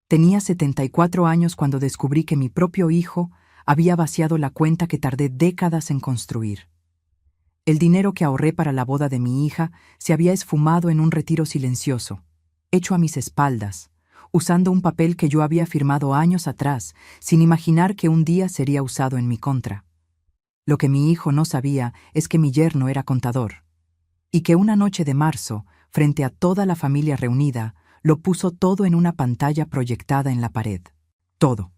Tenía 74 años cuando descubrí que mi propio hijo había vaciado la cuenta que tardé décadas en construir. El dinero que ahorré para la boda de mi hija se había esfumado en un retiro silencioso, hecho a mis espaldas, usando un papel que yo había firmado años atrás, sin imaginar que un día sería usado en mi contra. Lo que mi hijo no sabía es que mi yerno era contador, y que una noche de marzo, frente a toda la familia reunida, lo puso todo en una pantalla proyectada en la pared. Todo.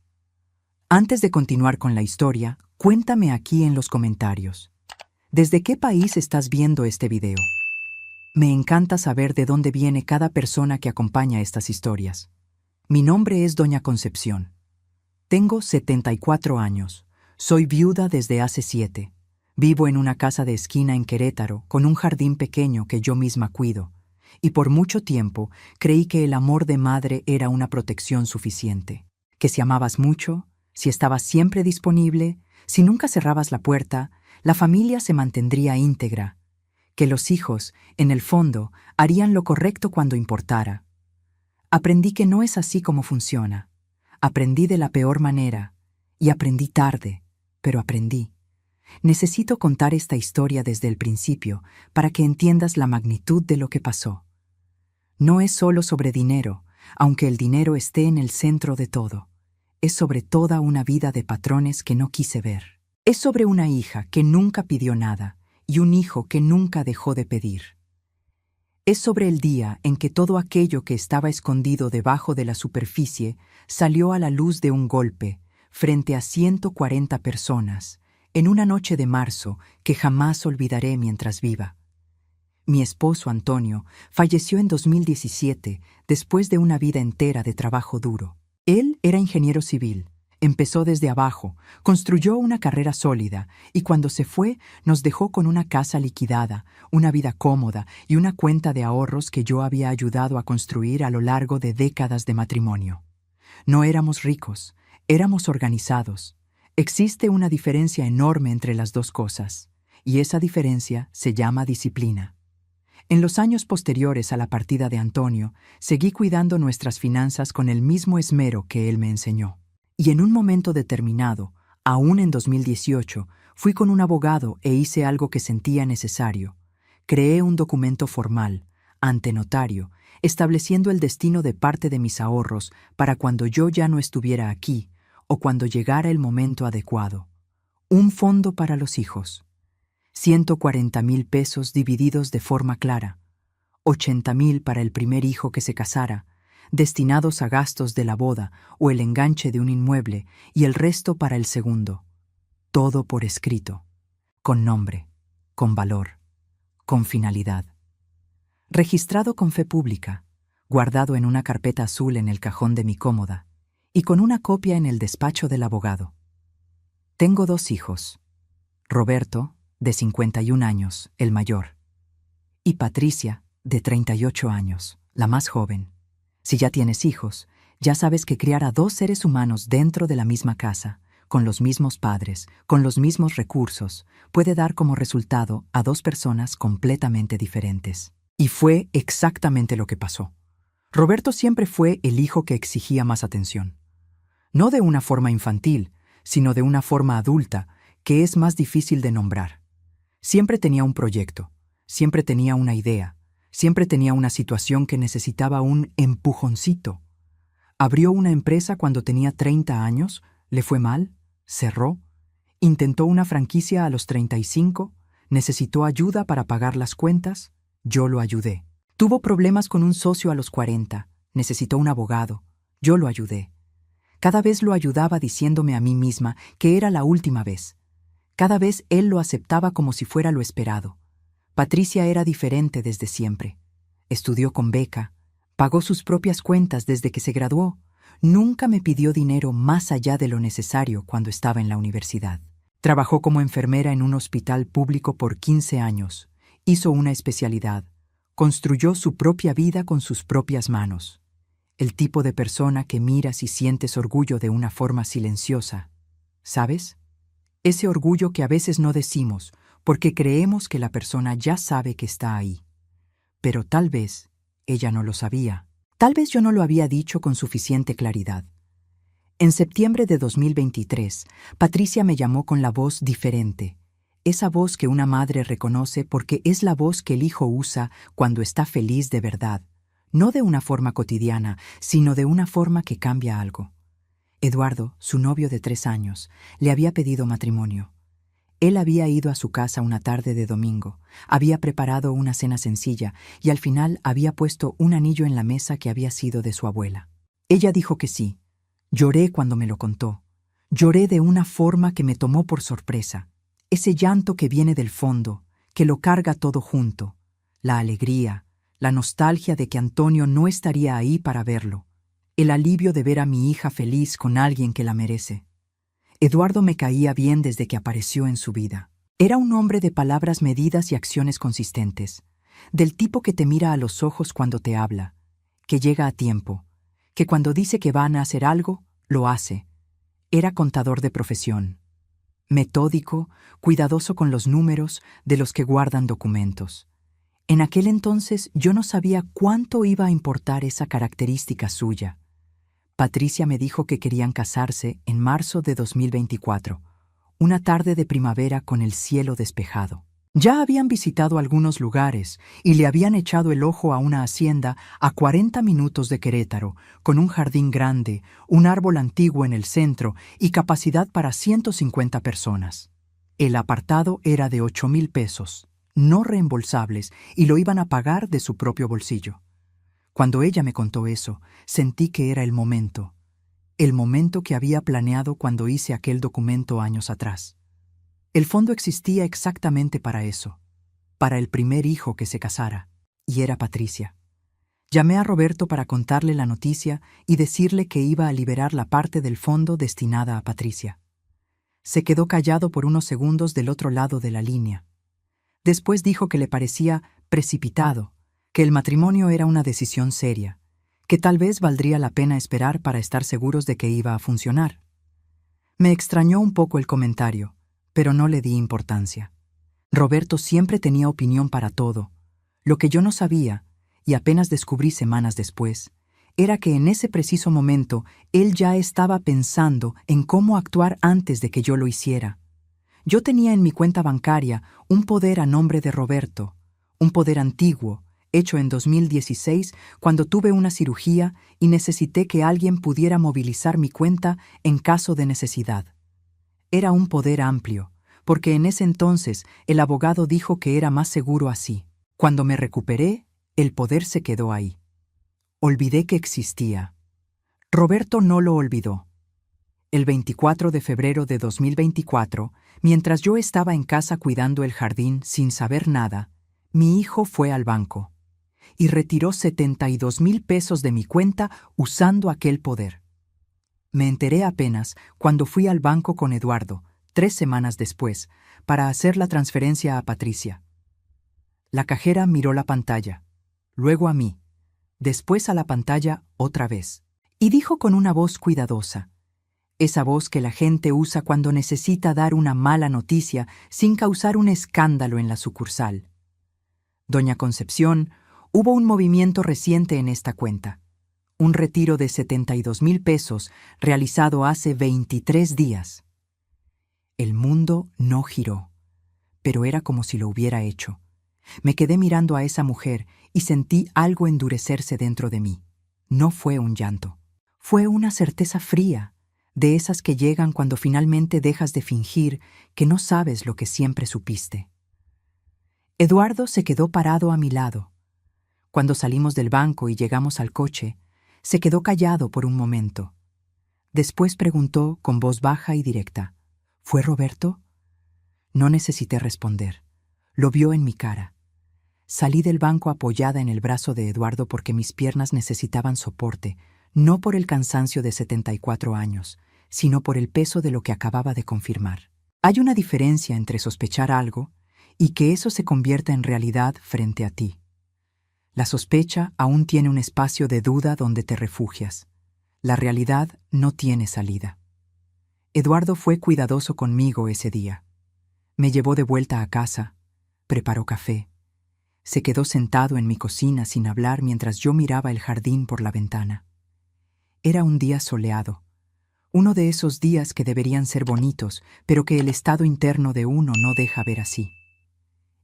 Antes de continuar con la historia, cuéntame aquí en los comentarios. ¿Desde qué país estás viendo este video? Me encanta saber de dónde viene cada persona que acompaña estas historias. Mi nombre es Doña Concepción. Tengo 74 años. Soy viuda desde hace 7. Vivo en una casa de esquina en Querétaro, con un jardín pequeño que yo misma cuido. Y por mucho tiempo creí que el amor de madre era una protección suficiente. Que si amabas mucho, si estabas siempre disponible, si nunca cerrabas la puerta, la familia se mantendría íntegra. Que los hijos, en el fondo, harían lo correcto cuando importara. Aprendí que no es así como funciona. Aprendí de la peor manera. Y aprendí tarde, pero aprendí. Necesito contar esta historia desde el principio para que entiendas la magnitud de lo que pasó. No es solo sobre dinero, aunque el dinero esté en el centro de todo. Es sobre toda una vida de patrones que no quise ver. Es sobre una hija que nunca pidió nada y un hijo que nunca dejó de pedir. Es sobre el día en que todo aquello que estaba escondido debajo de la superficie salió a la luz de un golpe, frente a 140 personas, en una noche de marzo que jamás olvidaré mientras viva. Mi esposo, Antonio, falleció en 2017, después de una vida entera de trabajo duro. Él era ingeniero civil, empezó desde abajo, construyó una carrera sólida y cuando se fue nos dejó con una casa liquidada, una vida cómoda y una cuenta de ahorros que yo había ayudado a construir a lo largo de décadas de matrimonio. No éramos ricos, éramos organizados. Existe una diferencia enorme entre las dos cosas, y esa diferencia se llama disciplina. En los años posteriores a la partida de Antonio, seguí cuidando nuestras finanzas con el mismo esmero que él me enseñó. Y en un momento determinado, aún en 2018, fui con un abogado e hice algo que sentía necesario. Creé un documento formal, ante notario, estableciendo el destino de parte de mis ahorros para cuando yo ya no estuviera aquí o cuando llegara el momento adecuado. Un fondo para los hijos. 140,000 pesos divididos de forma clara. 80,000 para el primer hijo que se casara, destinados a gastos de la boda o el enganche de un inmueble, y el resto para el segundo. Todo por escrito, con nombre, con valor, con finalidad. Registrado con fe pública, guardado en una carpeta azul en el cajón de mi cómoda, y con una copia en el despacho del abogado. Tengo 2 hijos. Roberto, de 51 años, el mayor, y Patricia, de 38 años, la más joven. Si ya tienes hijos, ya sabes que criar a 2 seres humanos dentro de la misma casa, con los mismos padres, con los mismos recursos, puede dar como resultado a 2 personas completamente diferentes. Y fue exactamente lo que pasó. Roberto siempre fue el hijo que exigía más atención. No de una forma infantil, sino de una forma adulta, que es más difícil de nombrar. Siempre tenía un proyecto, siempre tenía una idea, siempre tenía una situación que necesitaba un empujoncito. Abrió una empresa cuando tenía 30 años, le fue mal, cerró. Intentó una franquicia a los 35, necesitó ayuda para pagar las cuentas, yo lo ayudé. Tuvo problemas con un socio a los 40, necesitó un abogado, yo lo ayudé. Cada vez lo ayudaba diciéndome a mí misma que era la última vez. Cada vez él lo aceptaba como si fuera lo esperado. Patricia era diferente desde siempre. Estudió con beca, pagó sus propias cuentas desde que se graduó. Nunca me pidió dinero más allá de lo necesario cuando estaba en la universidad. Trabajó como enfermera en un hospital público por 15 años. Hizo una especialidad. Construyó su propia vida con sus propias manos. El tipo de persona que miras y sientes orgullo de una forma silenciosa. ¿Sabes? Ese orgullo que a veces no decimos porque creemos que la persona ya sabe que está ahí. Pero tal vez ella no lo sabía. Tal vez yo no lo había dicho con suficiente claridad. En septiembre de 2023, Patricia me llamó con la voz diferente. Esa voz que una madre reconoce porque es la voz que el hijo usa cuando está feliz de verdad, no de una forma cotidiana, sino de una forma que cambia algo. Eduardo, su novio de 3 años, le había pedido matrimonio. Él había ido a su casa una tarde de domingo, había preparado una cena sencilla y al final había puesto un anillo en la mesa que había sido de su abuela. Ella dijo que sí. Lloré cuando me lo contó. Lloré de una forma que me tomó por sorpresa. Ese llanto que viene del fondo, que lo carga todo junto. La alegría, la nostalgia de que Antonio no estaría ahí para verlo. El alivio de ver a mi hija feliz con alguien que la merece. Eduardo me caía bien desde que apareció en su vida. Era un hombre de palabras medidas y acciones consistentes, del tipo que te mira a los ojos cuando te habla, que llega a tiempo, que cuando dice que van a hacer algo, lo hace. Era contador de profesión. Metódico, cuidadoso con los números de los que guardan documentos. En aquel entonces yo no sabía cuánto iba a importar esa característica suya. Patricia me dijo que querían casarse en marzo de 2024, una tarde de primavera con el cielo despejado. Ya habían visitado algunos lugares y le habían echado el ojo a una hacienda a 40 minutos de Querétaro, con un jardín grande, un árbol antiguo en el centro y capacidad para 150 personas. El apartado era de 8,000 pesos, no reembolsables, y lo iban a pagar de su propio bolsillo. Cuando ella me contó eso, sentí que era el momento que había planeado cuando hice aquel documento años atrás. El fondo existía exactamente para eso, para el primer hijo que se casara, y era Patricia. Llamé a Roberto para contarle la noticia y decirle que iba a liberar la parte del fondo destinada a Patricia. Se quedó callado por unos segundos del otro lado de la línea. Después dijo que le parecía precipitado, que el matrimonio era una decisión seria, que tal vez valdría la pena esperar para estar seguros de que iba a funcionar. Me extrañó un poco el comentario, pero no le di importancia. Roberto siempre tenía opinión para todo. Lo que yo no sabía, y apenas descubrí semanas después, era que en ese preciso momento él ya estaba pensando en cómo actuar antes de que yo lo hiciera. Yo tenía en mi cuenta bancaria un poder a nombre de Roberto, un poder antiguo, hecho en 2016 cuando tuve una cirugía y necesité que alguien pudiera movilizar mi cuenta en caso de necesidad. Era un poder amplio, porque en ese entonces el abogado dijo que era más seguro así. Cuando me recuperé, el poder se quedó ahí. Olvidé que existía. Roberto no lo olvidó. El 24 de febrero de 2024, mientras yo estaba en casa cuidando el jardín sin saber nada, mi hijo fue al banco y retiró 72,000 pesos de mi cuenta usando aquel poder. Me enteré apenas cuando fui al banco con Eduardo, 3 semanas después, para hacer la transferencia a Patricia. La cajera miró la pantalla, luego a mí, después a la pantalla otra vez, y dijo con una voz cuidadosa, esa voz que la gente usa cuando necesita dar una mala noticia sin causar un escándalo en la sucursal. Doña Concepción, hubo un movimiento reciente en esta cuenta. Un retiro de 72,000 pesos realizado hace 23 días. El mundo no giró, pero era como si lo hubiera hecho. Me quedé mirando a esa mujer y sentí algo endurecerse dentro de mí. No fue un llanto. Fue una certeza fría, de esas que llegan cuando finalmente dejas de fingir que no sabes lo que siempre supiste. Eduardo se quedó parado a mi lado. Cuando salimos del banco y llegamos al coche, se quedó callado por un momento. Después preguntó con voz baja y directa, ¿fue Roberto? No necesité responder. Lo vio en mi cara. Salí del banco apoyada en el brazo de Eduardo porque mis piernas necesitaban soporte, no por el cansancio de 74 años, sino por el peso de lo que acababa de confirmar. Hay una diferencia entre sospechar algo y que eso se convierta en realidad frente a ti. La sospecha aún tiene un espacio de duda donde te refugias. La realidad no tiene salida. Eduardo fue cuidadoso conmigo ese día. Me llevó de vuelta a casa, preparó café. Se quedó sentado en mi cocina sin hablar mientras yo miraba el jardín por la ventana. Era un día soleado, uno de esos días que deberían ser bonitos, pero que el estado interno de uno no deja ver así.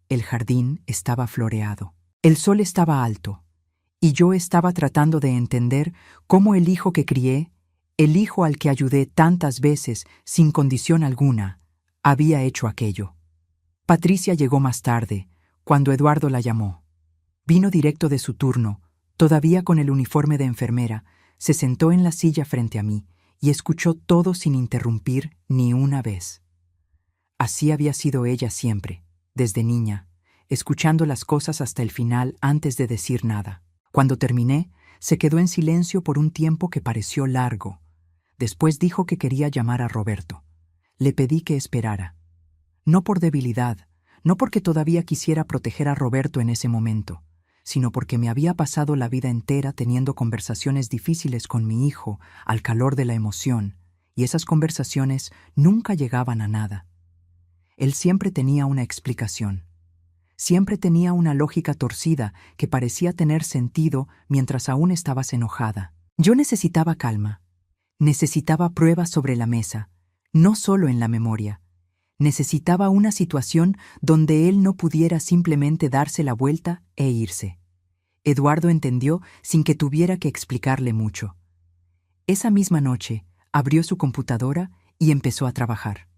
El jardín estaba floreado, el sol estaba alto, y yo estaba tratando de entender cómo el hijo que crié, el hijo al que ayudé tantas veces sin condición alguna, había hecho aquello. Patricia llegó más tarde, cuando Eduardo la llamó. Vino directo de su turno, todavía con el uniforme de enfermera, se sentó en la silla frente a mí y escuchó todo sin interrumpir ni una vez. Así había sido ella siempre, desde niña, escuchando las cosas hasta el final antes de decir nada. Cuando terminé, se quedó en silencio por un tiempo que pareció largo. Después dijo que quería llamar a Roberto. Le pedí que esperara. No por debilidad, no porque todavía quisiera proteger a Roberto en ese momento, sino porque me había pasado la vida entera teniendo conversaciones difíciles con mi hijo al calor de la emoción, y esas conversaciones nunca llegaban a nada. Él siempre tenía una explicación. Siempre tenía una lógica torcida que parecía tener sentido mientras aún estabas enojada. Yo necesitaba calma. Necesitaba pruebas sobre la mesa, no solo en la memoria. Necesitaba una situación donde él no pudiera simplemente darse la vuelta e irse. Eduardo entendió sin que tuviera que explicarle mucho. Esa misma noche, abrió su computadora y empezó a trabajar.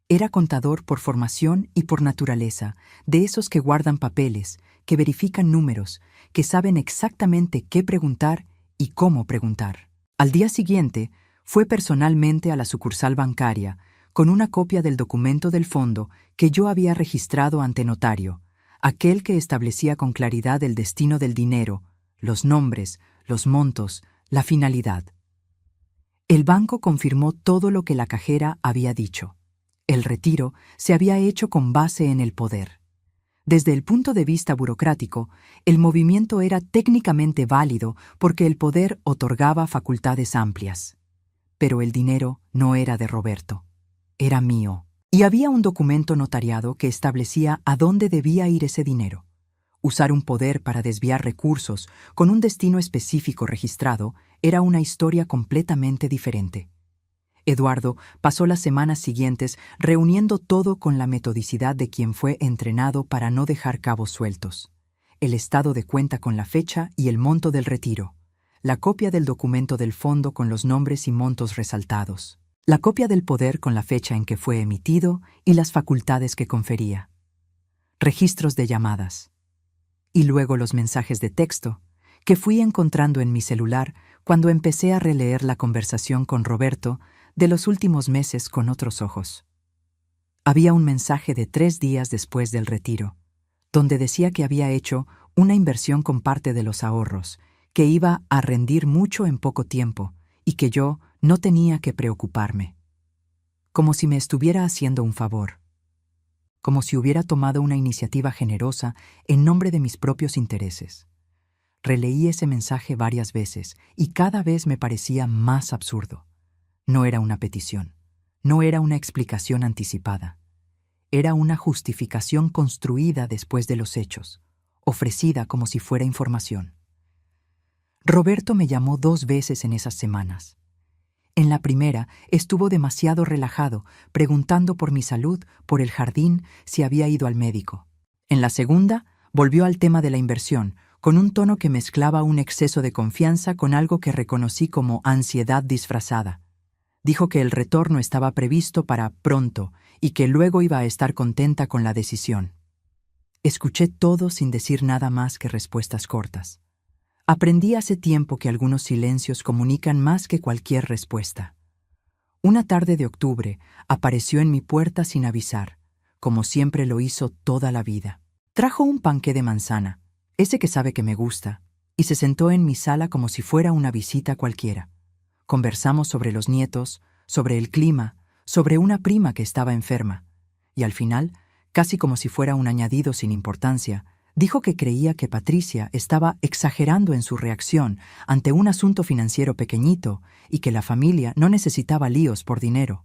Era contador por formación y por naturaleza, de esos que guardan papeles, que verifican números, que saben exactamente qué preguntar y cómo preguntar. Al día siguiente, fue personalmente a la sucursal bancaria, con una copia del documento del fondo que yo había registrado ante notario, aquel que establecía con claridad el destino del dinero, los nombres, los montos, la finalidad. El banco confirmó todo lo que la cajera había dicho. El retiro se había hecho con base en el poder. Desde el punto de vista burocrático, el movimiento era técnicamente válido porque el poder otorgaba facultades amplias. Pero el dinero no era de Roberto. Era mío. Y había un documento notariado que establecía a dónde debía ir ese dinero. Usar un poder para desviar recursos con un destino específico registrado era una historia completamente diferente. Eduardo pasó las semanas siguientes reuniendo todo con la metodicidad de quien fue entrenado para no dejar cabos sueltos. El estado de cuenta con la fecha y el monto del retiro. La copia del documento del fondo con los nombres y montos resaltados. La copia del poder con la fecha en que fue emitido y las facultades que confería. Registros de llamadas. Y luego los mensajes de texto, que fui encontrando en mi celular cuando empecé a releer la conversación con Roberto de los últimos meses con otros ojos. Había un mensaje de 3 días después del retiro, donde decía que había hecho una inversión con parte de los ahorros, que iba a rendir mucho en poco tiempo y que yo no tenía que preocuparme. Como si me estuviera haciendo un favor. Como si hubiera tomado una iniciativa generosa en nombre de mis propios intereses. Releí ese mensaje varias veces y cada vez me parecía más absurdo. No era una petición. No era una explicación anticipada. Era una justificación construida después de los hechos, ofrecida como si fuera información. Roberto me llamó 2 veces en esas semanas. En la primera estuvo demasiado relajado, preguntando por mi salud, por el jardín, si había ido al médico. En la segunda, volvió al tema de la inversión, con un tono que mezclaba un exceso de confianza con algo que reconocí como ansiedad disfrazada. Dijo que el retorno estaba previsto para pronto y que luego iba a estar contenta con la decisión. Escuché todo sin decir nada más que respuestas cortas. Aprendí hace tiempo que algunos silencios comunican más que cualquier respuesta. Una tarde de octubre apareció en mi puerta sin avisar, como siempre lo hizo toda la vida. Trajo un panqué de manzana, ese que sabe que me gusta, y se sentó en mi sala como si fuera una visita cualquiera. Conversamos sobre los nietos, sobre el clima, sobre una prima que estaba enferma, y al final, casi como si fuera un añadido sin importancia, dijo que creía que Patricia estaba exagerando en su reacción ante un asunto financiero pequeñito y que la familia no necesitaba líos por dinero.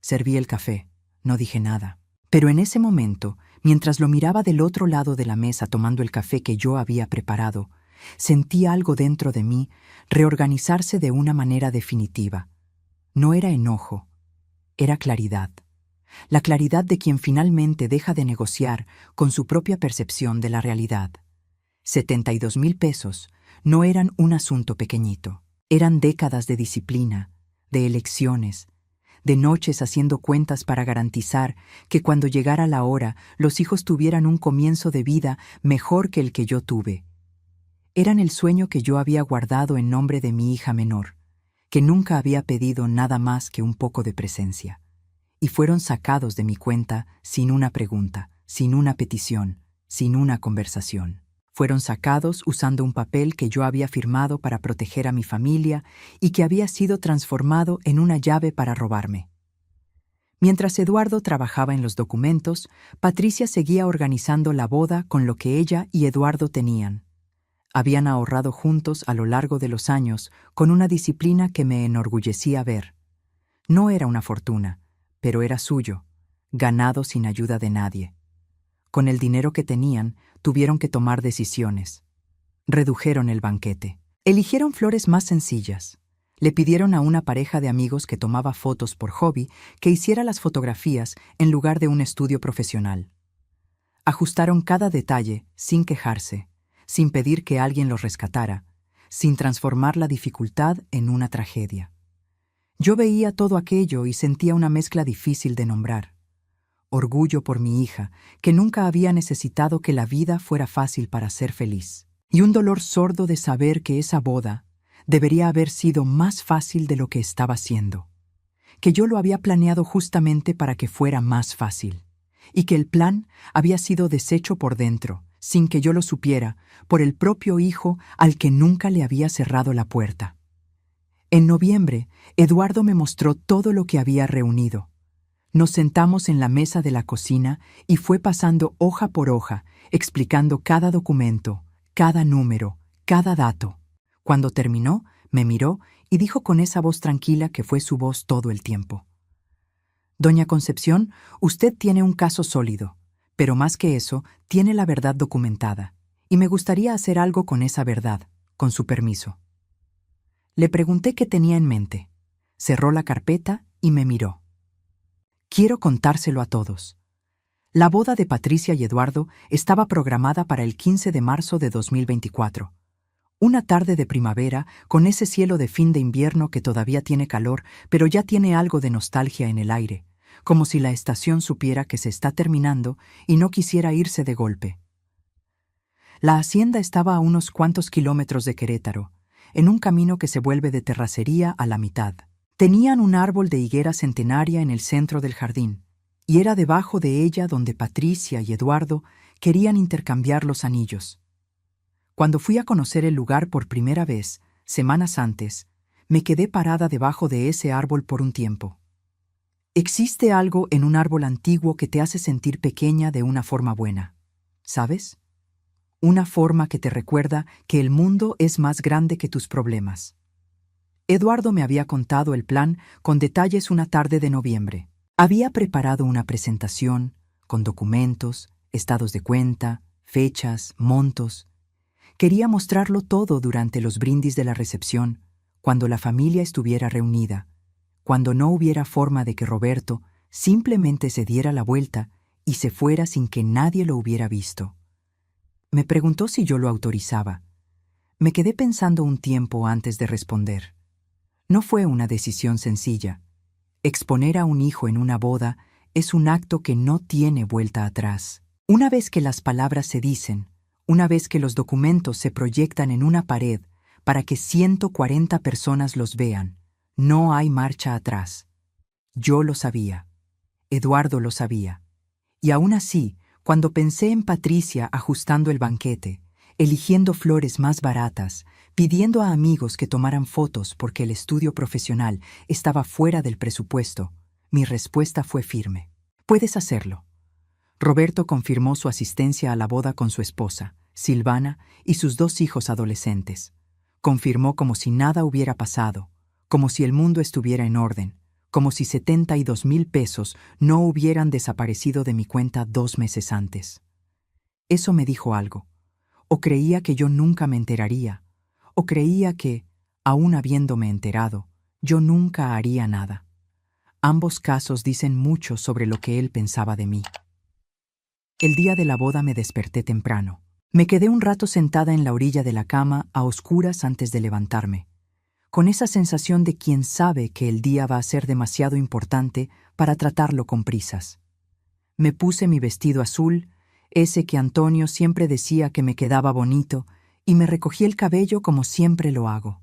Serví el café, no dije nada. Pero en ese momento Mientras lo miraba del otro lado de la mesa tomando el café que yo había preparado, sentí algo dentro de mí reorganizarse de una manera definitiva. No era enojo, era claridad. La claridad de quien finalmente deja de negociar con su propia percepción de la realidad. 72,000 pesos no eran un asunto pequeñito. Eran décadas de disciplina, de elecciones, de noches haciendo cuentas para garantizar que cuando llegara la hora los hijos tuvieran un comienzo de vida mejor que el que yo tuve. Eran el sueño que yo había guardado en nombre de mi hija menor, que nunca había pedido nada más que un poco de presencia. Y fueron sacados de mi cuenta sin una pregunta, sin una petición, sin una conversación. Fueron sacados usando un papel que yo había firmado para proteger a mi familia y que había sido transformado en una llave para robarme. Mientras Eduardo trabajaba en los documentos, Patricia seguía organizando la boda con lo que ella y Eduardo tenían. Habían ahorrado juntos a lo largo de los años con una disciplina que me enorgullecía ver. No era una fortuna, pero era suyo, ganado sin ayuda de nadie. Con el dinero que tenían, tuvieron que tomar decisiones. Redujeron el banquete. Eligieron flores más sencillas. Le pidieron a una pareja de amigos que tomaba fotos por hobby que hiciera las fotografías en lugar de un estudio profesional. Ajustaron cada detalle sin quejarse, sin pedir que alguien los rescatara, sin transformar la dificultad en una tragedia. Yo veía todo aquello y sentía una mezcla difícil de nombrar. Orgullo por mi hija, que nunca había necesitado que la vida fuera fácil para ser feliz. Y un dolor sordo de saber que esa boda debería haber sido más fácil de lo que estaba siendo. Que yo lo había planeado justamente para que fuera más fácil. Y que el plan había sido deshecho por dentro, sin que yo lo supiera, por el propio hijo al que nunca le había cerrado la puerta. En noviembre, Eduardo me mostró todo lo que había reunido. Nos sentamos en la mesa de la cocina y fue pasando hoja por hoja, explicando cada documento, cada número, cada dato. Cuando terminó, me miró y dijo con esa voz tranquila que fue su voz todo el tiempo: «Doña Concepción, usted tiene un caso sólido, pero más que eso, tiene la verdad documentada, y me gustaría hacer algo con esa verdad, con su permiso». Le pregunté qué tenía en mente. Cerró la carpeta y me miró. «Quiero contárselo a todos. La boda de Patricia y Eduardo estaba programada para el 15 de marzo de 2024. Una tarde de primavera, con ese cielo de fin de invierno que todavía tiene calor, pero ya tiene algo de nostalgia en el aire, como si la estación supiera que se está terminando y no quisiera irse de golpe. La hacienda estaba a unos cuantos kilómetros de Querétaro, en un camino que se vuelve de terracería a la mitad. Tenían un árbol de higuera centenaria en el centro del jardín, y era debajo de ella donde Patricia y Eduardo querían intercambiar los anillos. Cuando fui a conocer el lugar por primera vez, semanas antes, me quedé parada debajo de ese árbol por un tiempo. Existe algo en un árbol antiguo que te hace sentir pequeña de una forma buena, ¿sabes? Una forma que te recuerda que el mundo es más grande que tus problemas. Eduardo me había contado el plan con detalles una tarde de noviembre. Había preparado una presentación, con documentos, estados de cuenta, fechas, montos. Quería mostrarlo todo durante los brindis de la recepción, cuando la familia estuviera reunida, cuando no hubiera forma de que Roberto simplemente se diera la vuelta y se fuera sin que nadie lo hubiera visto. Me preguntó si yo lo autorizaba. Me quedé pensando un tiempo antes de responder. No fue una decisión sencilla. Exponer a un hijo en una boda es un acto que no tiene vuelta atrás. Una vez que las palabras se dicen, una vez que los documentos se proyectan en una pared para que 140 personas los vean, no hay marcha atrás. Yo lo sabía. Eduardo lo sabía. Y aún así, cuando pensé en Patricia ajustando el banquete, eligiendo flores más baratas, pidiendo a amigos que tomaran fotos porque el estudio profesional estaba fuera del presupuesto, mi respuesta fue firme. Puedes hacerlo. Roberto confirmó su asistencia a la boda con su esposa, Silvana, y sus 2 hijos adolescentes. Confirmó como si nada hubiera pasado, como si el mundo estuviera en orden, como si 72,000 pesos no hubieran desaparecido de mi cuenta 2 meses antes. Eso me dijo algo. O creía que yo nunca me enteraría, o creía que, aún habiéndome enterado, yo nunca haría nada. Ambos casos dicen mucho sobre lo que él pensaba de mí. El día de la boda me desperté temprano. Me quedé un rato sentada en la orilla de la cama a oscuras antes de levantarme, con esa sensación de quien sabe que el día va a ser demasiado importante para tratarlo con prisas. Me puse mi vestido azul, ese que Antonio siempre decía que me quedaba bonito, y me recogí el cabello como siempre lo hago.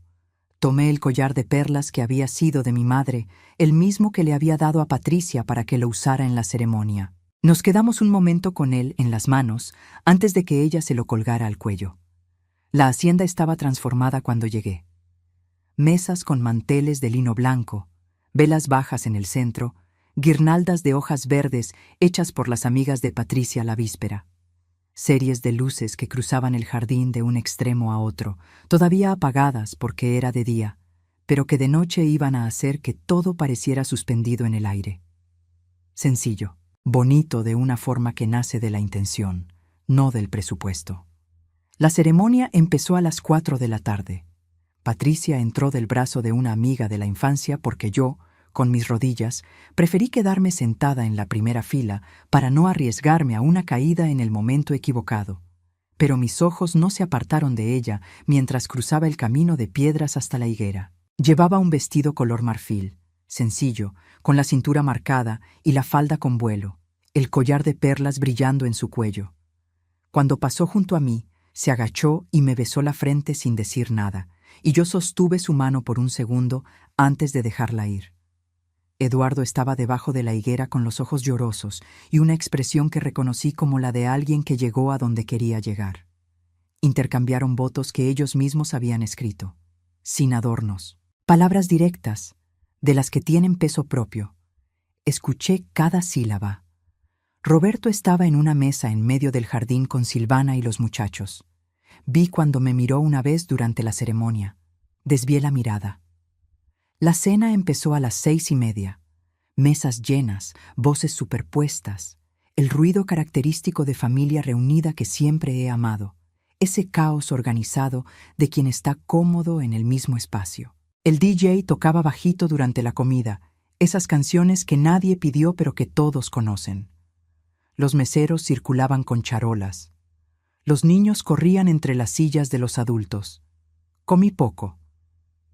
Tomé el collar de perlas que había sido de mi madre, el mismo que le había dado a Patricia para que lo usara en la ceremonia. Nos quedamos un momento con él en las manos antes de que ella se lo colgara al cuello. La hacienda estaba transformada cuando llegué. Mesas con manteles de lino blanco, velas bajas en el centro, guirnaldas de hojas verdes hechas por las amigas de Patricia la víspera. Series de luces que cruzaban el jardín de un extremo a otro, todavía apagadas porque era de día, pero que de noche iban a hacer que todo pareciera suspendido en el aire. Sencillo, bonito de una forma que nace de la intención, no del presupuesto. La ceremonia empezó a las 4 de la tarde. Patricia entró del brazo de una amiga de la infancia porque yo, con mis rodillas, preferí quedarme sentada en la primera fila para no arriesgarme a una caída en el momento equivocado. Pero mis ojos no se apartaron de ella mientras cruzaba el camino de piedras hasta la higuera. Llevaba un vestido color marfil, sencillo, con la cintura marcada y la falda con vuelo, el collar de perlas brillando en su cuello. Cuando pasó junto a mí, se agachó y me besó la frente sin decir nada, y yo sostuve su mano por un segundo antes de dejarla ir. Eduardo estaba debajo de la higuera con los ojos llorosos y una expresión que reconocí como la de alguien que llegó a donde quería llegar. Intercambiaron votos que ellos mismos habían escrito, sin adornos, palabras directas, de las que tienen peso propio. Escuché cada sílaba. Roberto estaba en una mesa en medio del jardín con Silvana y los muchachos. Vi cuando me miró una vez durante la ceremonia. Desvié la mirada. La cena empezó a las 6:30. Mesas llenas, voces superpuestas, el ruido característico de familia reunida que siempre he amado, ese caos organizado de quien está cómodo en el mismo espacio. El DJ tocaba bajito durante la comida, esas canciones que nadie pidió pero que todos conocen. Los meseros circulaban con charolas. Los niños corrían entre las sillas de los adultos. Comí poco.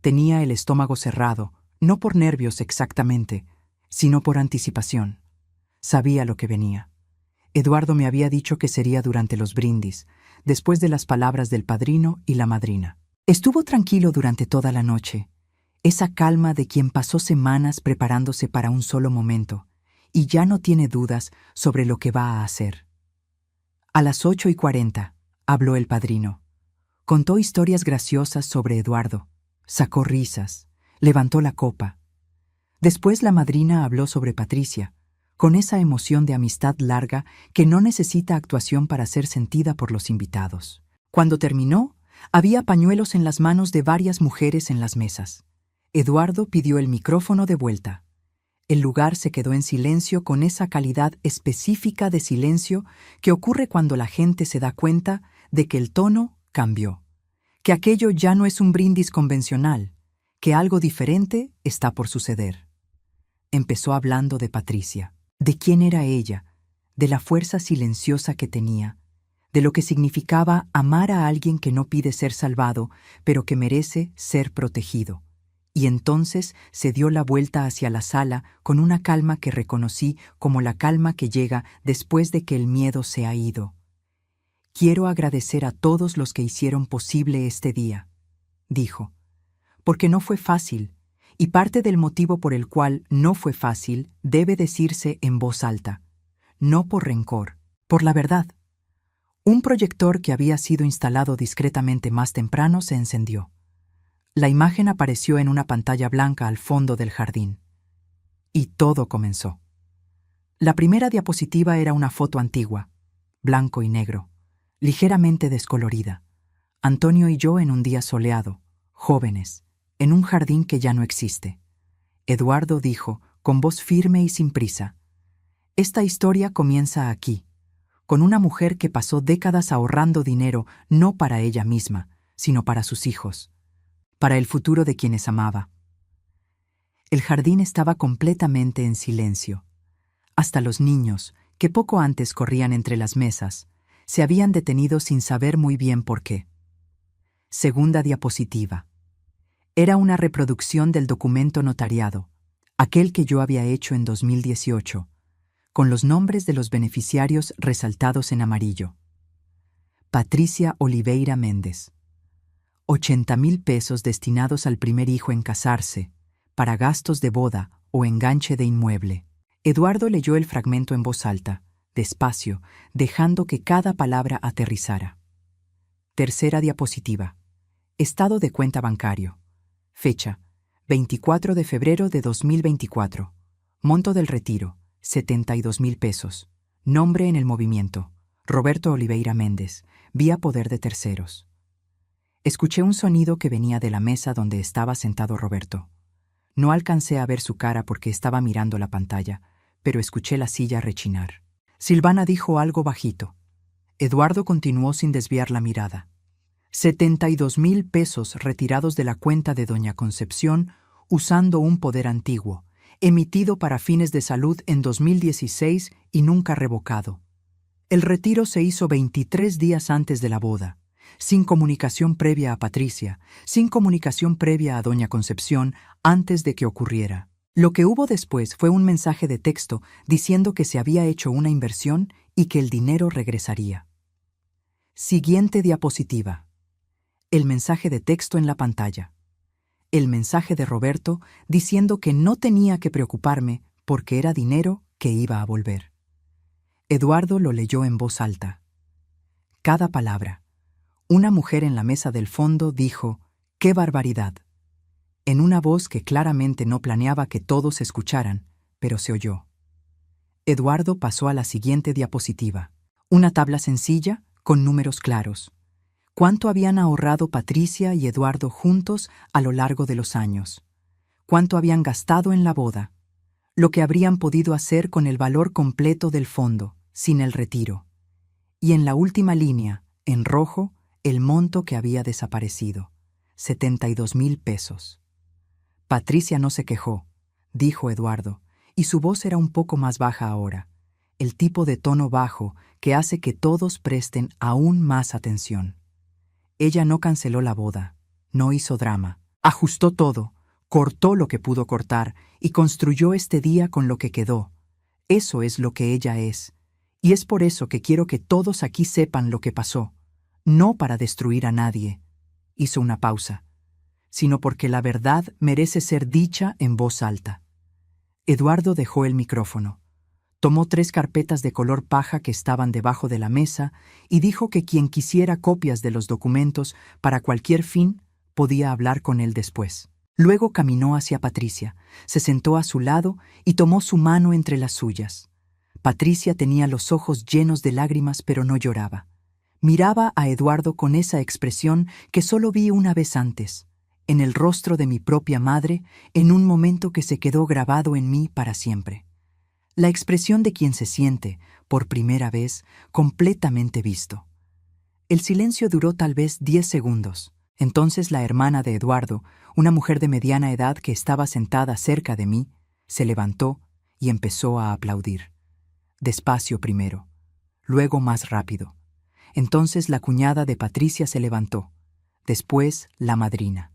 Tenía el estómago cerrado, no por nervios exactamente, sino por anticipación. Sabía lo que venía. Eduardo me había dicho que sería durante los brindis, después de las palabras del padrino y la madrina. Estuvo tranquilo durante toda la noche, esa calma de quien pasó semanas preparándose para un solo momento, y ya no tiene dudas sobre lo que va a hacer. A las 8:40, habló el padrino. Contó historias graciosas sobre Eduardo, sacó risas, levantó la copa. Después la madrina habló sobre Patricia, con esa emoción de amistad larga que no necesita actuación para ser sentida por los invitados. Cuando terminó, había pañuelos en las manos de varias mujeres en las mesas. Eduardo pidió el micrófono de vuelta. El lugar se quedó en silencio con esa calidad específica de silencio que ocurre cuando la gente se da cuenta de que el tono cambió, que aquello ya no es un brindis convencional, que algo diferente está por suceder. Empezó hablando de Patricia, de quién era ella, de la fuerza silenciosa que tenía, de lo que significaba amar a alguien que no pide ser salvado, pero que merece ser protegido. Y entonces se dio la vuelta hacia la sala con una calma que reconocí como la calma que llega después de que el miedo se ha ido. Quiero agradecer a todos los que hicieron posible este día, dijo, porque no fue fácil, y parte del motivo por el cual no fue fácil debe decirse en voz alta, no por rencor, por la verdad. Un proyector que había sido instalado discretamente más temprano se encendió. La imagen apareció en una pantalla blanca al fondo del jardín. Y todo comenzó. La primera diapositiva era una foto antigua, blanco y negro, ligeramente descolorida. Antonio y yo en un día soleado, jóvenes, en un jardín que ya no existe. Eduardo dijo, con voz firme y sin prisa. Esta historia comienza aquí, con una mujer que pasó décadas ahorrando dinero no para ella misma, sino para sus hijos, para el futuro de quienes amaba. El jardín estaba completamente en silencio. Hasta los niños, que poco antes corrían entre las mesas, se habían detenido sin saber muy bien por qué. Segunda diapositiva. Era una reproducción del documento notariado, aquel que yo había hecho en 2018, con los nombres de los beneficiarios resaltados en amarillo. Patricia Oliveira Méndez. 80,000 pesos destinados al primer hijo en casarse, para gastos de boda o enganche de inmueble. Eduardo leyó el fragmento en voz alta, despacio, dejando que cada palabra aterrizara. Tercera diapositiva. Estado de cuenta bancario. Fecha: 24 de febrero de 2024. Monto del retiro: 72,000 pesos. Nombre en el movimiento: Roberto Oliveira Méndez. Vía poder de terceros. Escuché un sonido que venía de la mesa donde estaba sentado Roberto. No alcancé a ver su cara porque estaba mirando la pantalla, pero escuché la silla rechinar. Silvana dijo algo bajito. Eduardo continuó sin desviar la mirada. 72,000 pesos retirados de la cuenta de doña Concepción usando un poder antiguo, emitido para fines de salud en 2016 y nunca revocado. El retiro se hizo 23 días antes de la boda, sin comunicación previa a Patricia, sin comunicación previa a doña Concepción antes de que ocurriera. Lo que hubo después fue un mensaje de texto diciendo que se había hecho una inversión y que el dinero regresaría. Siguiente diapositiva. El mensaje de texto en la pantalla. El mensaje de Roberto diciendo que no tenía que preocuparme porque era dinero que iba a volver. Eduardo lo leyó en voz alta. Cada palabra. Una mujer en la mesa del fondo dijo: ¡qué barbaridad!, en una voz que claramente no planeaba que todos escucharan, pero se oyó. Eduardo pasó a la siguiente diapositiva. Una tabla sencilla con números claros. ¿Cuánto habían ahorrado Patricia y Eduardo juntos a lo largo de los años? ¿Cuánto habían gastado en la boda? Lo que habrían podido hacer con el valor completo del fondo, sin el retiro. Y en la última línea, en rojo, el monto que había desaparecido: 72,000 pesos. Patricia no se quejó, dijo Eduardo, y su voz era un poco más baja ahora, el tipo de tono bajo que hace que todos presten aún más atención. Ella no canceló la boda, no hizo drama, ajustó todo, cortó lo que pudo cortar y construyó este día con lo que quedó. Eso es lo que ella es, y es por eso que quiero que todos aquí sepan lo que pasó, no para destruir a nadie. Hizo una pausa, sino porque la verdad merece ser dicha en voz alta. Eduardo dejó el micrófono. Tomó 3 carpetas de color paja que estaban debajo de la mesa y dijo que quien quisiera copias de los documentos para cualquier fin podía hablar con él después. Luego caminó hacia Patricia, se sentó a su lado y tomó su mano entre las suyas. Patricia tenía los ojos llenos de lágrimas, pero no lloraba. Miraba a Eduardo con esa expresión que solo vi una vez antes, en el rostro de mi propia madre, en un momento que se quedó grabado en mí para siempre. La expresión de quien se siente, por primera vez, completamente visto. El silencio duró tal vez 10 segundos. Entonces la hermana de Eduardo, una mujer de mediana edad que estaba sentada cerca de mí, se levantó y empezó a aplaudir. Despacio primero, luego más rápido. Entonces la cuñada de Patricia se levantó, después la madrina.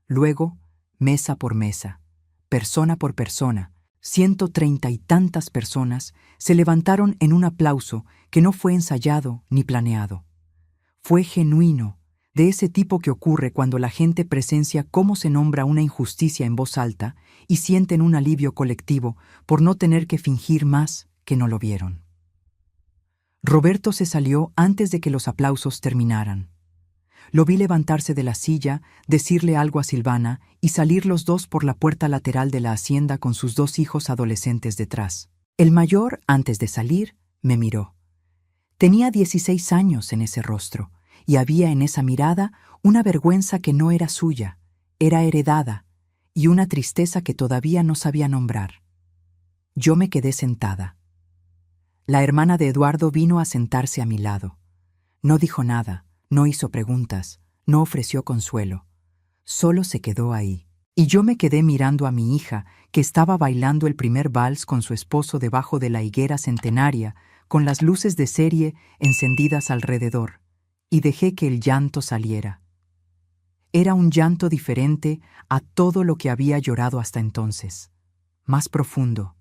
Luego, mesa por mesa, persona por persona, 130 y tantas personas se levantaron en un aplauso que no fue ensayado ni planeado. Fue genuino, de ese tipo que ocurre cuando la gente presencia cómo se nombra una injusticia en voz alta y sienten un alivio colectivo por no tener que fingir más que no lo vieron. Roberto se salió antes de que los aplausos terminaran. Lo vi levantarse de la silla, decirle algo a Silvana y salir los dos por la puerta lateral de la hacienda con sus 2 hijos adolescentes detrás. El mayor, antes de salir, me miró. Tenía 16 años en ese rostro, y había en esa mirada una vergüenza que no era suya, era heredada, y una tristeza que todavía no sabía nombrar. Yo me quedé sentada. La hermana de Eduardo vino a sentarse a mi lado. No dijo nada, no hizo preguntas, no ofreció consuelo. Solo se quedó ahí. Y yo me quedé mirando a mi hija, que estaba bailando el primer vals con su esposo debajo de la higuera centenaria, con las luces de serie encendidas alrededor, y dejé que el llanto saliera. Era un llanto diferente a todo lo que había llorado hasta entonces, más profundo,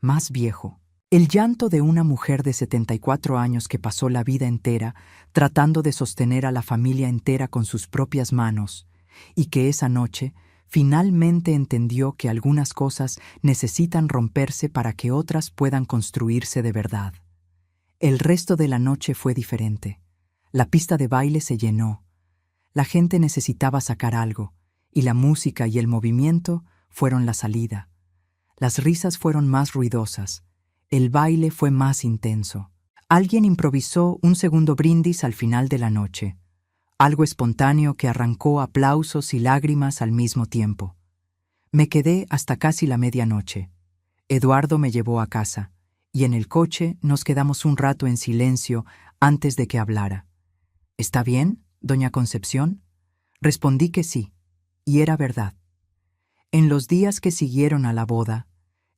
más viejo. El llanto de una mujer de 74 años que pasó la vida entera tratando de sostener a la familia entera con sus propias manos, y que esa noche finalmente entendió que algunas cosas necesitan romperse para que otras puedan construirse de verdad. El resto de la noche fue diferente. La pista de baile se llenó. La gente necesitaba sacar algo, y la música y el movimiento fueron la salida. Las risas fueron más ruidosas. El baile fue más intenso. Alguien improvisó un segundo brindis al final de la noche. Algo espontáneo que arrancó aplausos y lágrimas al mismo tiempo. Me quedé hasta casi la medianoche. Eduardo me llevó a casa, y en el coche nos quedamos un rato en silencio antes de que hablara. ¿Está bien, doña Concepción? Respondí que sí, y era verdad. En los días que siguieron a la boda,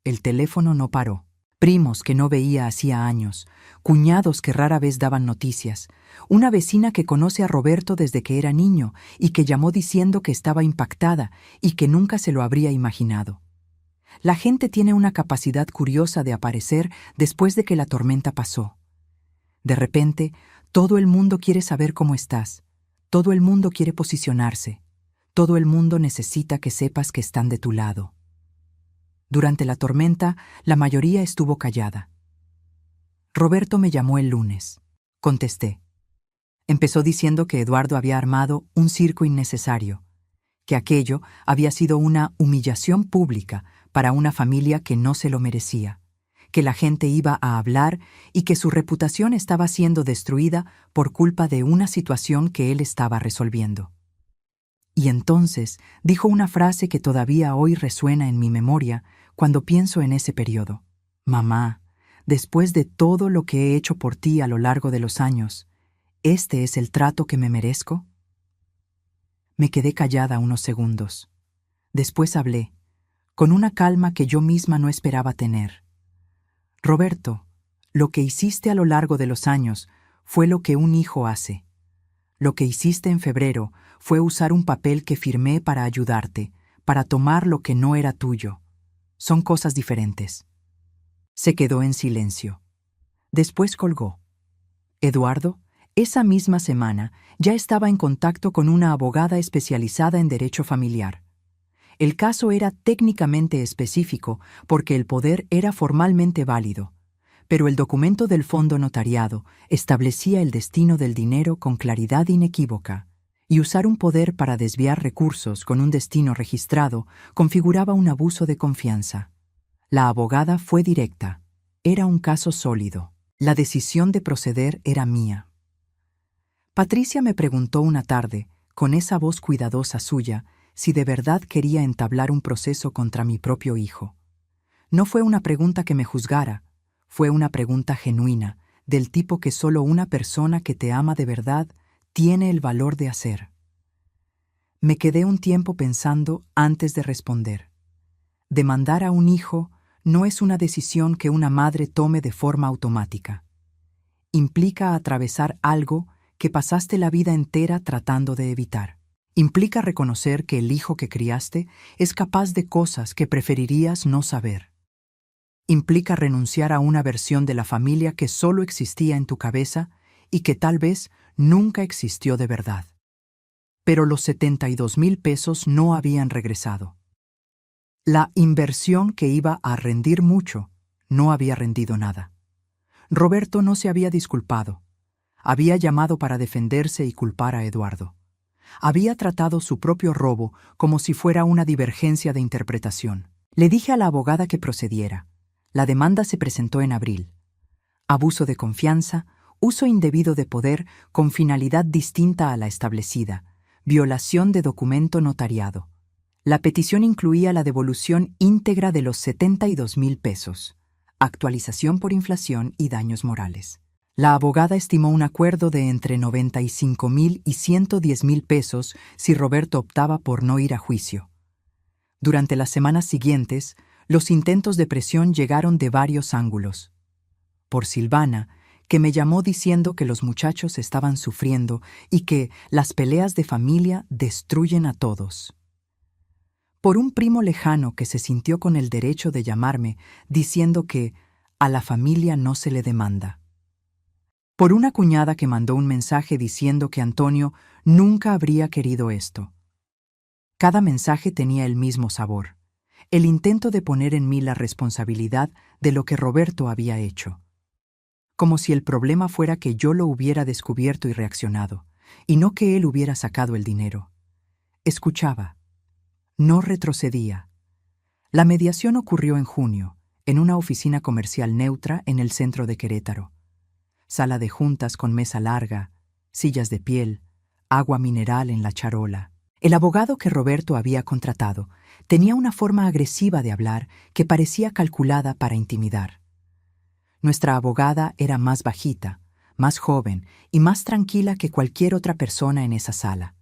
el teléfono no paró. Primos que no veía hacía años, cuñados que rara vez daban noticias, una vecina que conoce a Roberto desde que era niño y que llamó diciendo que estaba impactada y que nunca se lo habría imaginado. La gente tiene una capacidad curiosa de aparecer después de que la tormenta pasó. De repente, todo el mundo quiere saber cómo estás, todo el mundo quiere posicionarse, todo el mundo necesita que sepas que están de tu lado. Durante la tormenta, la mayoría estuvo callada. Roberto me llamó el lunes. Contesté. Empezó diciendo que Eduardo había armado un circo innecesario, que aquello había sido una humillación pública para una familia que no se lo merecía, que la gente iba a hablar y que su reputación estaba siendo destruida por culpa de una situación que él estaba resolviendo. Y entonces dijo una frase que todavía hoy resuena en mi memoria cuando pienso en ese periodo. Mamá, después de todo lo que he hecho por ti a lo largo de los años, ¿este es el trato que me merezco? Me quedé callada unos segundos. Después hablé, con una calma que yo misma no esperaba tener. Roberto, lo que hiciste a lo largo de los años fue lo que un hijo hace. Lo que hiciste en febrero fue usar un papel que firmé para ayudarte, para tomar lo que no era tuyo. Son cosas diferentes. Se quedó en silencio. Después colgó. Eduardo, esa misma semana, ya estaba en contacto con una abogada especializada en derecho familiar. El caso era técnicamente específico porque el poder era formalmente válido, pero el documento del fondo notariado establecía el destino del dinero con claridad inequívoca, y usar un poder para desviar recursos con un destino registrado configuraba un abuso de confianza. La abogada fue directa. Era un caso sólido. La decisión de proceder era mía. Patricia me preguntó una tarde, con esa voz cuidadosa suya, si de verdad quería entablar un proceso contra mi propio hijo. No fue una pregunta que me juzgara, fue una pregunta genuina, del tipo que solo una persona que te ama de verdad tiene el valor de hacer. Me quedé un tiempo pensando antes de responder. Demandar a un hijo no es una decisión que una madre tome de forma automática. Implica atravesar algo que pasaste la vida entera tratando de evitar. Implica reconocer que el hijo que criaste es capaz de cosas que preferirías no saber. Implica renunciar a una versión de la familia que solo existía en tu cabeza y que tal vez nunca existió de verdad. Pero los 72,000 pesos no habían regresado. La inversión que iba a rendir mucho no había rendido nada. Roberto no se había disculpado. Había llamado para defenderse y culpar a Eduardo. Había tratado su propio robo como si fuera una divergencia de interpretación. Le dije a la abogada que procediera. La demanda se presentó en abril. Abuso de confianza, uso indebido de poder con finalidad distinta a la establecida, violación de documento notariado. La petición incluía la devolución íntegra de los 72,000 pesos. actualización por inflación y daños morales. La abogada estimó un acuerdo de entre 95,000 y 110,000 pesos si Roberto optaba por no ir a juicio. Durante las semanas siguientes, los intentos de presión llegaron de varios ángulos. Por Silvana, que me llamó diciendo que los muchachos estaban sufriendo y que las peleas de familia destruyen a todos. Por un primo lejano que se sintió con el derecho de llamarme diciendo que a la familia no se le demanda. Por una cuñada que mandó un mensaje diciendo que Antonio nunca habría querido esto. Cada mensaje tenía el mismo sabor, el intento de poner en mí la responsabilidad de lo que Roberto había hecho. Como si el problema fuera que yo lo hubiera descubierto y reaccionado, y no que él hubiera sacado el dinero. Escuchaba. No retrocedía. La mediación ocurrió en junio, en una oficina comercial neutra en el centro de Querétaro. Sala de juntas con mesa larga, sillas de piel, agua mineral en la charola. El abogado que Roberto había contratado tenía una forma agresiva de hablar que parecía calculada para intimidar. Nuestra abogada era más bajita, más joven y más tranquila que cualquier otra persona en esa sala.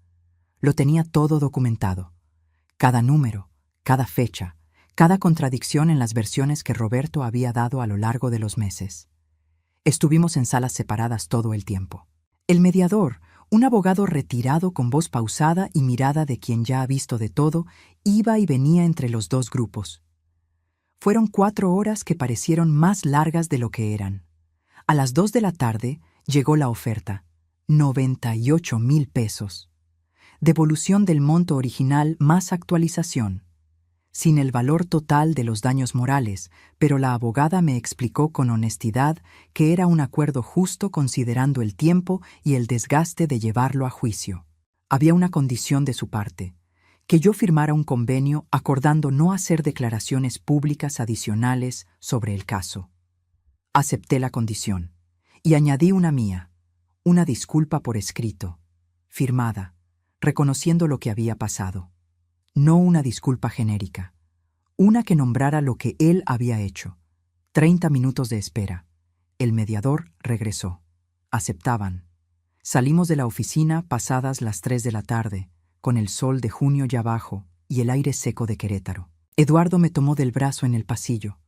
Lo tenía todo documentado. Cada número, cada fecha, cada contradicción en las versiones que Roberto había dado a lo largo de los meses. Estuvimos en salas separadas todo el tiempo. El mediador, un abogado retirado con voz pausada y mirada de quien ya ha visto de todo, iba y venía entre los dos grupos. Fueron 4 horas que parecieron más largas de lo que eran. A las 2 de la tarde llegó la oferta, 98,000 pesos. Devolución del monto original más actualización. Sin el valor total de los daños morales, pero la abogada me explicó con honestidad que era un acuerdo justo considerando el tiempo y el desgaste de llevarlo a juicio. Había una condición de su parte, que yo firmara un convenio acordando no hacer declaraciones públicas adicionales sobre el caso. Acepté la condición y añadí una mía, una disculpa por escrito, firmada, reconociendo lo que había pasado. No una disculpa genérica, una que nombrara lo que él había hecho. 30 minutos de espera. El mediador regresó. Aceptaban. Salimos de la oficina pasadas las 3 de la tarde, con el sol de junio ya bajo y el aire seco de Querétaro. Eduardo me tomó del brazo en el pasillo.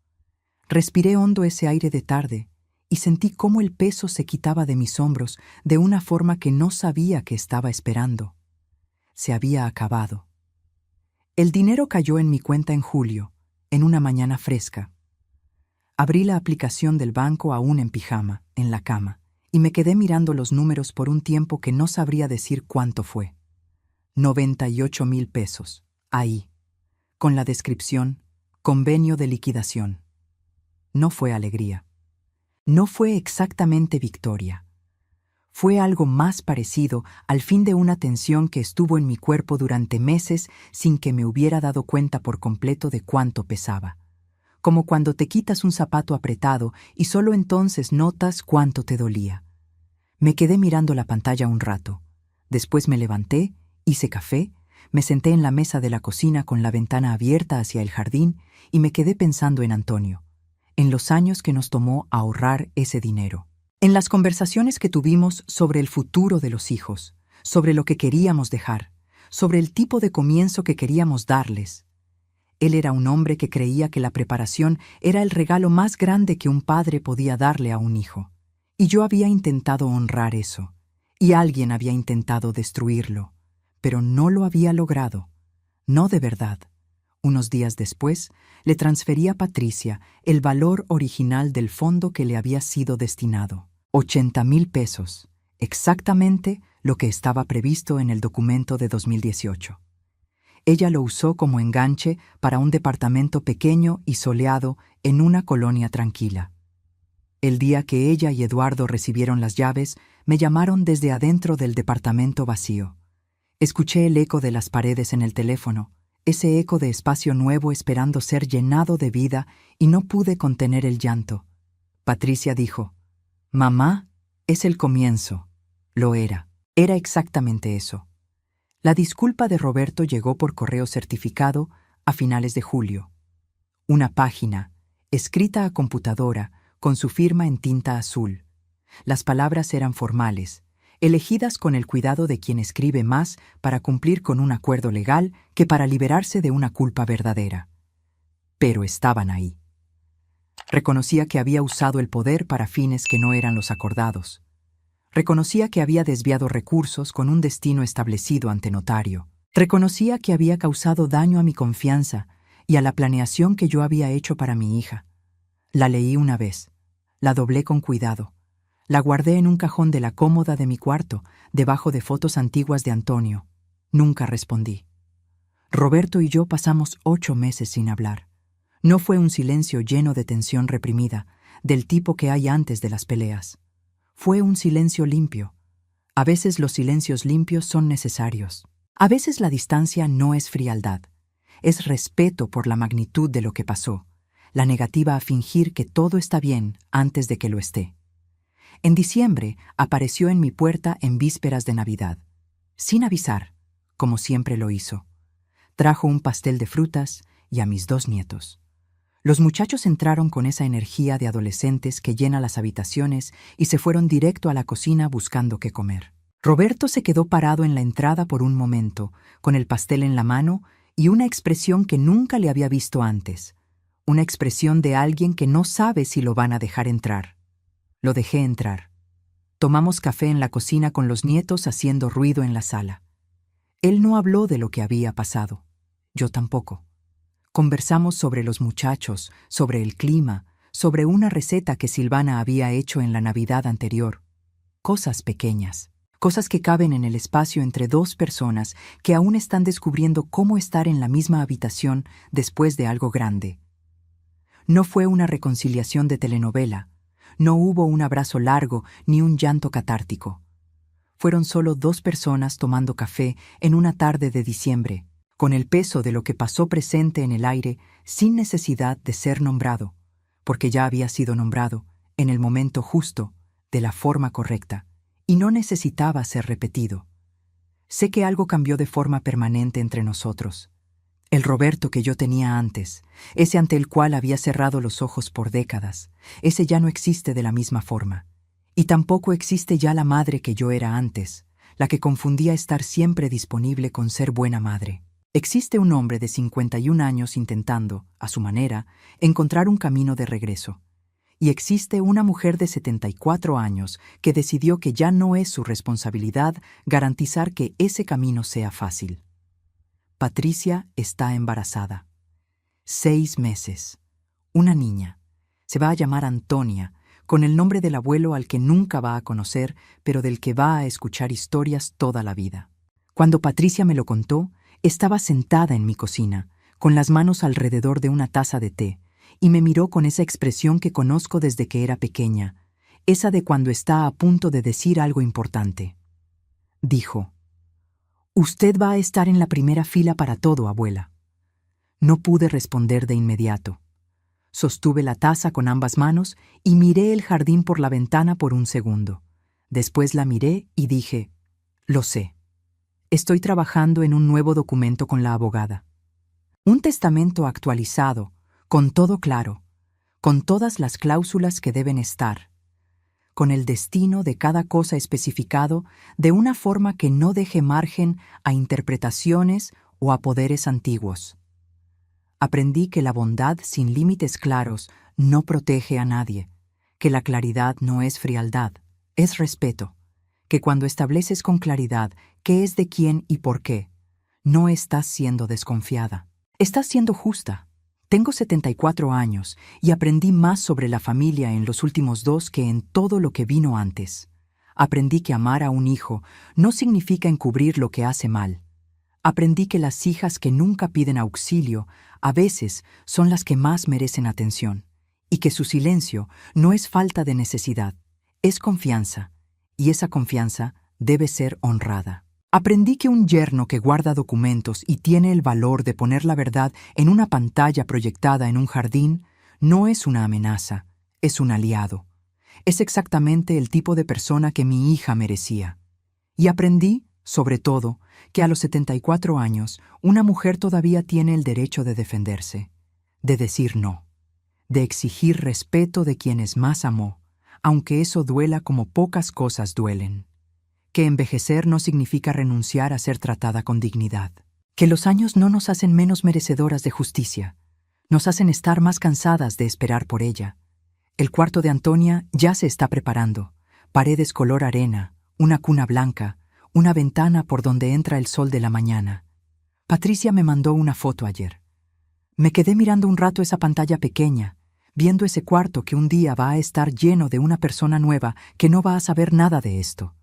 Respiré hondo ese aire de tarde y sentí cómo el peso se quitaba de mis hombros de una forma que no sabía que estaba esperando. Se había acabado. El dinero cayó en mi cuenta en julio, en una mañana fresca. Abrí la aplicación del banco aún en pijama, en la cama, y me quedé mirando los números por un tiempo que no sabría decir cuánto fue. 98,000 pesos, ahí, con la descripción, convenio de liquidación. No fue alegría. No fue exactamente victoria. Fue algo más parecido al fin de una tensión que estuvo en mi cuerpo durante meses sin que me hubiera dado cuenta por completo de cuánto pesaba. Como cuando te quitas un zapato apretado y solo entonces notas cuánto te dolía. Me quedé mirando la pantalla un rato. Después me levanté, hice café, me senté en la mesa de la cocina con la ventana abierta hacia el jardín y me quedé pensando en Antonio, en los años que nos tomó ahorrar ese dinero. En las conversaciones que tuvimos sobre el futuro de los hijos, sobre lo que queríamos dejar, sobre el tipo de comienzo que queríamos darles. Él era un hombre que creía que la preparación era el regalo más grande que un padre podía darle a un hijo. Y yo había intentado honrar eso, y alguien había intentado destruirlo, pero no lo había logrado, no de verdad. Unos días después, le transferí a Patricia el valor original del fondo que le había sido destinado. 80,000 pesos, exactamente lo que estaba previsto en el documento de 2018. Ella lo usó como enganche para un departamento pequeño y soleado en una colonia tranquila. El día que ella y Eduardo recibieron las llaves, me llamaron desde adentro del departamento vacío. Escuché el eco de las paredes en el teléfono, ese eco de espacio nuevo esperando ser llenado de vida, y no pude contener el llanto. Patricia dijo: «Mamá, es el comienzo». Lo era. Era exactamente eso. La disculpa de Roberto llegó por correo certificado a finales de julio. Una página, escrita a computadora, con su firma en tinta azul. Las palabras eran formales, elegidas con el cuidado de quien escribe más para cumplir con un acuerdo legal que para liberarse de una culpa verdadera. Pero estaban ahí. Reconocía que había usado el poder para fines que no eran los acordados. Reconocía que había desviado recursos con un destino establecido ante notario. Reconocía que había causado daño a mi confianza y a la planeación que yo había hecho para mi hija. La leí una vez, la doblé con cuidado, la guardé en un cajón de la cómoda de mi cuarto, debajo de fotos antiguas de Antonio. Nunca respondí. Roberto y yo pasamos 8 meses sin hablar. No fue un silencio lleno de tensión reprimida, del tipo que hay antes de las peleas. Fue un silencio limpio. A veces los silencios limpios son necesarios. A veces la distancia no es frialdad, es respeto por la magnitud de lo que pasó, la negativa a fingir que todo está bien antes de que lo esté. En diciembre apareció en mi puerta en vísperas de Navidad, sin avisar, como siempre lo hizo. Trajo un pastel de frutas y a mis 2 nietos. Los muchachos entraron con esa energía de adolescentes que llena las habitaciones y se fueron directo a la cocina buscando qué comer. Roberto se quedó parado en la entrada por un momento, con el pastel en la mano y una expresión que nunca le había visto antes. Una expresión de alguien que no sabe si lo van a dejar entrar. Lo dejé entrar. Tomamos café en la cocina con los nietos haciendo ruido en la sala. Él no habló de lo que había pasado. Yo tampoco. Conversamos sobre los muchachos, sobre el clima, sobre una receta que Silvana había hecho en la Navidad anterior. Cosas pequeñas. Cosas que caben en el espacio entre 2 personas que aún están descubriendo cómo estar en la misma habitación después de algo grande. No fue una reconciliación de telenovela, no hubo un abrazo largo ni un llanto catártico. Fueron solo 2 personas tomando café en una tarde de diciembre, con el peso de lo que pasó presente en el aire sin necesidad de ser nombrado, porque ya había sido nombrado, en el momento justo, de la forma correcta. Y no necesitaba ser repetido. Sé que algo cambió de forma permanente entre nosotros. El Roberto que yo tenía antes, ese ante el cual había cerrado los ojos por décadas, ese ya no existe de la misma forma. Y tampoco existe ya la madre que yo era antes, la que confundía estar siempre disponible con ser buena madre. Existe un hombre de 51 años intentando, a su manera, encontrar un camino de regreso. Y existe una mujer de 74 años que decidió que ya no es su responsabilidad garantizar que ese camino sea fácil. Patricia está embarazada. 6 meses. Una niña. Se va a llamar Antonia, con el nombre del abuelo al que nunca va a conocer, pero del que va a escuchar historias toda la vida. Cuando Patricia me lo contó, estaba sentada en mi cocina, con las manos alrededor de una taza de té, y me miró con esa expresión que conozco desde que era pequeña, esa de cuando está a punto de decir algo importante. Dijo: «Usted va a estar en la primera fila para todo, abuela». No pude responder de inmediato. Sostuve la taza con ambas manos y miré el jardín por la ventana por un segundo. Después la miré y dije: «Lo sé. Estoy trabajando en un nuevo documento con la abogada. Un testamento actualizado, con todo claro, con todas las cláusulas que deben estar, con el destino de cada cosa especificado de una forma que no deje margen a interpretaciones o a poderes antiguos. Aprendí que la bondad sin límites claros no protege a nadie, que la claridad no es frialdad, es respeto, que cuando estableces con claridad qué es de quién y por qué, no estás siendo desconfiada, estás siendo justa. Tengo 74 años y aprendí más sobre la familia en los últimos 2 que en todo lo que vino antes. Aprendí que amar a un hijo no significa encubrir lo que hace mal. Aprendí que las hijas que nunca piden auxilio a veces son las que más merecen atención, y que su silencio no es falta de necesidad, es confianza, y esa confianza debe ser honrada. Aprendí que un yerno que guarda documentos y tiene el valor de poner la verdad en una pantalla proyectada en un jardín no es una amenaza, es un aliado. Es exactamente el tipo de persona que mi hija merecía. Y aprendí, sobre todo, que a los 74 años una mujer todavía tiene el derecho de defenderse, de decir no, de exigir respeto de quienes más amó, aunque eso duela como pocas cosas duelen. Que envejecer no significa renunciar a ser tratada con dignidad. Que los años no nos hacen menos merecedoras de justicia, nos hacen estar más cansadas de esperar por ella. El cuarto de Antonia ya se está preparando. Paredes color arena, una cuna blanca, una ventana por donde entra el sol de la mañana. Patricia me mandó una foto ayer. Me quedé mirando un rato esa pantalla pequeña, viendo ese cuarto que un día va a estar lleno de una persona nueva que no va a saber nada de esto,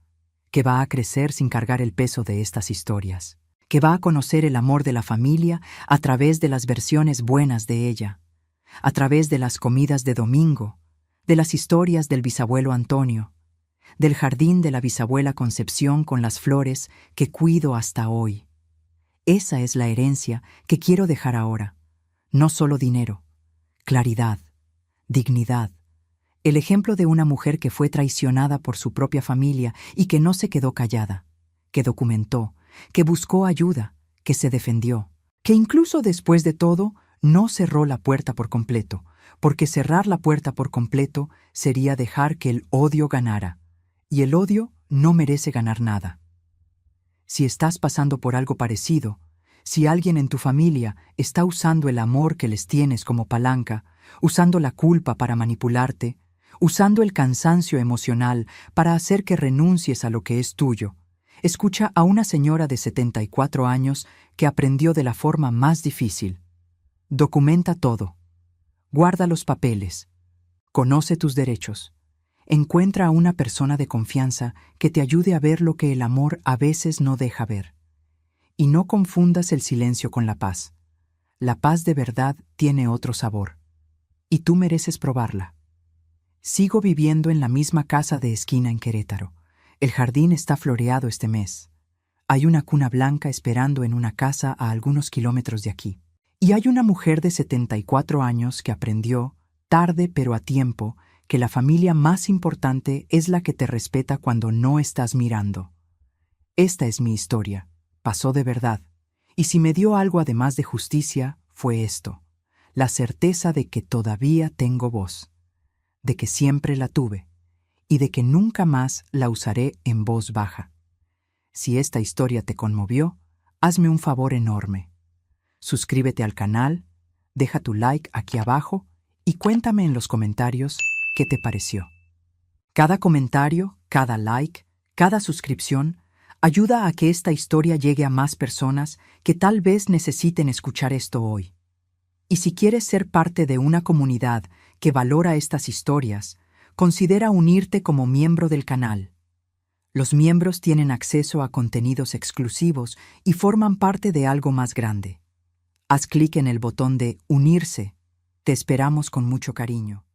que va a crecer sin cargar el peso de estas historias, que va a conocer el amor de la familia a través de las versiones buenas de ella, a través de las comidas de domingo, de las historias del bisabuelo Antonio, del jardín de la bisabuela Concepción con las flores que cuido hasta hoy. Esa es la herencia que quiero dejar ahora. No solo dinero, claridad, dignidad, el ejemplo de una mujer que fue traicionada por su propia familia y que no se quedó callada, que documentó, que buscó ayuda, que se defendió, que incluso después de todo no cerró la puerta por completo, porque cerrar la puerta por completo sería dejar que el odio ganara, y el odio no merece ganar nada. Si estás pasando por algo parecido, si alguien en tu familia está usando el amor que les tienes como palanca, usando la culpa para manipularte, usando el cansancio emocional para hacer que renuncies a lo que es tuyo, escucha a una señora de 74 años que aprendió de la forma más difícil. Documenta todo. Guarda los papeles. Conoce tus derechos. Encuentra a una persona de confianza que te ayude a ver lo que el amor a veces no deja ver. Y no confundas el silencio con la paz. La paz de verdad tiene otro sabor. Y tú mereces probarla. Sigo viviendo en la misma casa de esquina en Querétaro. El jardín está floreado este mes. Hay una cuna blanca esperando en una casa a algunos kilómetros de aquí. Y hay una mujer de 74 años que aprendió, tarde pero a tiempo, que la familia más importante es la que te respeta cuando no estás mirando. Esta es mi historia. Pasó de verdad. Y si me dio algo además de justicia, fue esto: la certeza de que todavía tengo voz, de que siempre la tuve, y de que nunca más la usaré en voz baja. Si esta historia te conmovió, hazme un favor enorme. Suscríbete al canal, deja tu like aquí abajo y cuéntame en los comentarios qué te pareció. Cada comentario, cada like, cada suscripción ayuda a que esta historia llegue a más personas que tal vez necesiten escuchar esto hoy. Y si quieres ser parte de una comunidad que valora estas historias, considera unirte como miembro del canal. Los miembros tienen acceso a contenidos exclusivos y forman parte de algo más grande. Haz clic en el botón de Unirse. Te esperamos con mucho cariño.